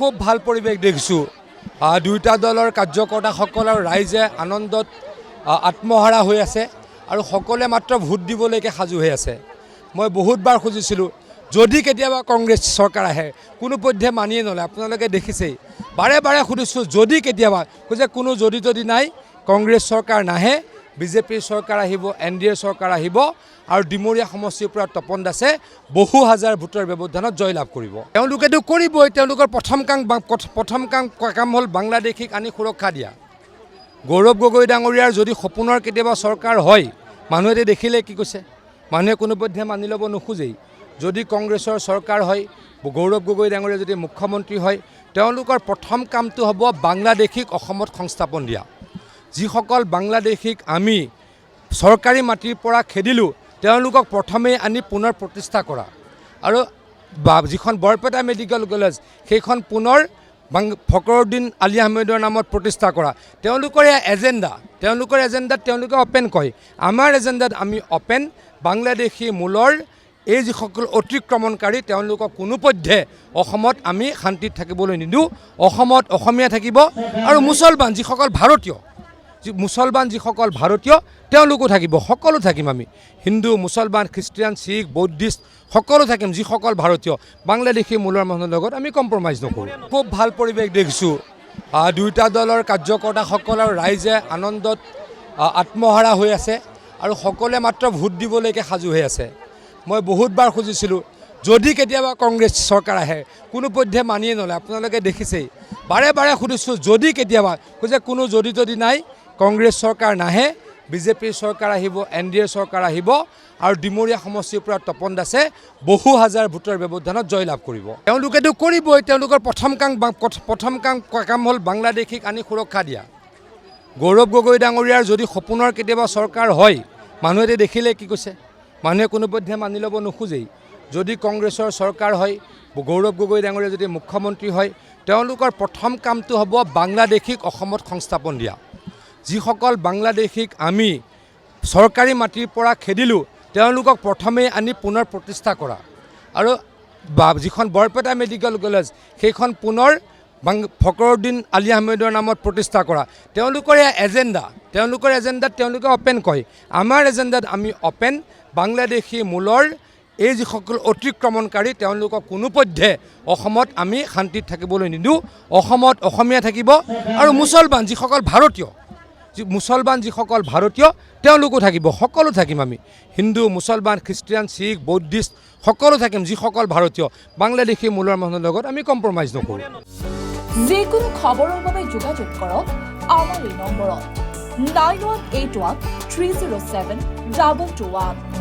খুব ভাল পৰিৱেশ দেখিছোঁ। দুয়োটা দলৰ কাৰ্যকৰ্তাসকল আৰু ৰাইজে আনন্দত আত্মহাৰা হৈ আছে আৰু সকলোৱে মাত্ৰ ভোট দিবলৈকে সাজু হৈ আছে। মই বহুতবাৰ খুজিছিলোঁ যদি কেতিয়াবা কংগ্ৰেছ চৰকাৰ আহে, কোনোপধ্যে মানিয়ে নলয়। আপোনালোকে দেখিছেই, বাৰে বাৰে সুধিছোঁ যদি কেতিয়াবা, কৈছে কোনো যদি নাই, কংগ্ৰেছ চৰকাৰ নাহে, বিজেপিৰ চৰকাৰ আহিব, NDA চৰকাৰ আহিব আৰু ডিমৰীয়া সমষ্টিৰ পৰা তপন দাসে বহু হাজাৰ ভোটৰ ব্যৱধানত জয়লাভ কৰিব। তেওঁলোকেতো কৰিবই। তেওঁলোকৰ প্ৰথম কাম হ'ল বাংলাদেশীক আনি সুৰক্ষা দিয়া। গৌৰৱ গগৈ ডাঙৰীয়াৰ যদি সপোনৰ কেতিয়াবা চৰকাৰ হয়, মানুহে দেখিলে কি কৈছে, মানুহে কোনোপধ্যে মানি ল'ব নোখোজেই। যদি কংগ্ৰেছৰ চৰকাৰ হয়, গৌৰৱ গগৈ ডাঙৰীয়া যদি মুখ্যমন্ত্ৰী হয়, তেওঁলোকৰ প্ৰথম কামটো হ'ব বাংলাদেশীক অসমত সংস্থাপন দিয়া। যিসকল বাংলাদেশীক আমি চৰকাৰী মাটিৰ পৰা খেদিলোঁ, তেওঁলোকক প্ৰথমেই আনি পুনৰ প্ৰতিষ্ঠা কৰা আৰু যিখন বৰপেটা মেডিকেল কলেজ, সেইখন পুনৰ ফখৰুদ্দিন আলি আহমেদৰ নামত প্ৰতিষ্ঠা কৰা। তেওঁলোকৰ এজেণ্ডাত তেওঁলোকে অপেন কয়। আমাৰ এজেণ্ডাত আমি অপেন বাংলাদেশী মূলৰ এই যিসকল অতিক্ৰমণকাৰী, তেওঁলোকক কোনোপধ্যে অসমত আমি শান্তিত থাকিবলৈ নিদিওঁ। অসমত অসমীয়া থাকিব আৰু মুছলমান যিসকল ভাৰতীয় তেওঁলোকো থাকিব। সকলো থাকিম আমি, হিন্দু, মুছলমান, খ্ৰীষ্টিয়ান, শিখ, বৌদ্ধিষ্ট সকলো থাকিম। যিসকল ভাৰতীয় বাংলাদেশী মূলৰ মানুহৰ লগত আমি কম্প্ৰমাইজ নকৰোঁ। খুব ভাল পৰিৱেশ দেখিছোঁ। দুয়োটা দলৰ কাৰ্যকৰ্তাসকল আৰু ৰাইজে আনন্দত আত্মহাৰা হৈ আছে আৰু সকলোৱে মাত্ৰ ভোট দিবলৈকে সাজু হৈ আছে। মই বহুতবাৰ খুজিছিলোঁ যদি কেতিয়াবা কংগ্ৰেছ চৰকাৰ আহে, কোনোপধ্যে মানিয়ে নলয়। আপোনালোকে দেখিছেই, বাৰে বাৰে সুধিছোঁ যদি কেতিয়াবা, কৈছে কোনো যদি নাই, কংগ্ৰেছ চৰকাৰ নাহে, বিজেপিৰ চৰকাৰ আহিব, NDA চৰকাৰ আহিব আৰু ডিমৰীয়া সমষ্টিৰ পৰা তপন দাসে বহু হাজাৰ ভোটৰ ব্যৱধানত জয়লাভ কৰিব। তেওঁলোকেতো কৰিবই। তেওঁলোকৰ প্ৰথম কাম হ'ল বাংলাদেশীক আনি সুৰক্ষা দিয়া। গৌৰৱ গগৈ ডাঙৰীয়াৰ যদি সপোনৰ কেতিয়াবা চৰকাৰ হয়, মানুহে দেখিলে কি কৈছে, মানুহে কোনোপধ্যে মানি ল'ব নোখোজেই। যদি কংগ্ৰেছৰ চৰকাৰ হয়, গৌৰৱ গগৈ ডাঙৰীয়া যদি মুখ্যমন্ত্ৰী হয়, তেওঁলোকৰ প্ৰথম কামটো হ'ব বাংলাদেশীক অসমত সংস্থাপন দিয়া। যিসকল বাংলাদেশীক আমি চৰকাৰী মাটিৰ পৰা খেদিলোঁ, তেওঁলোকক প্ৰথমেই আনি পুনৰ প্ৰতিষ্ঠা কৰা আৰু যিখন বৰপেটা মেডিকেল কলেজ, সেইখন পুনৰ ফখৰুদ্দিন আলি আহমেদৰ নামত প্ৰতিষ্ঠা কৰা। তেওঁলোকৰ এজেণ্ডাত তেওঁলোকে অপেন কয়। আমাৰ এজেণ্ডাত আমি অপেন বাংলাদেশী মূলৰ এই যিসকল অতিক্ৰমণকাৰী, তেওঁলোকক কোনোপধ্যে অসমত আমি শান্তিত থাকিবলৈ নিদিওঁ। অসমত অসমীয়া থাকিব আৰু মুছলমান যিসকল ভাৰতীয় তেওঁলোকো থাকিব। সকলো থাকিম আমি, হিন্দু, মুছলমান, খ্ৰীষ্টিয়ান, শিখ, বৌদ্ধিষ্ট সকলো থাকিম। যিসকল ভাৰতীয় বাংলাদেশী মূলৰ মানুহৰ লগত আমি কম্প্ৰমাইজ নকৰোঁ। যিকোনো খবৰৰ বাবে যোগাযোগ কৰক আমাৰ এই নম্বৰত 9181 307 221।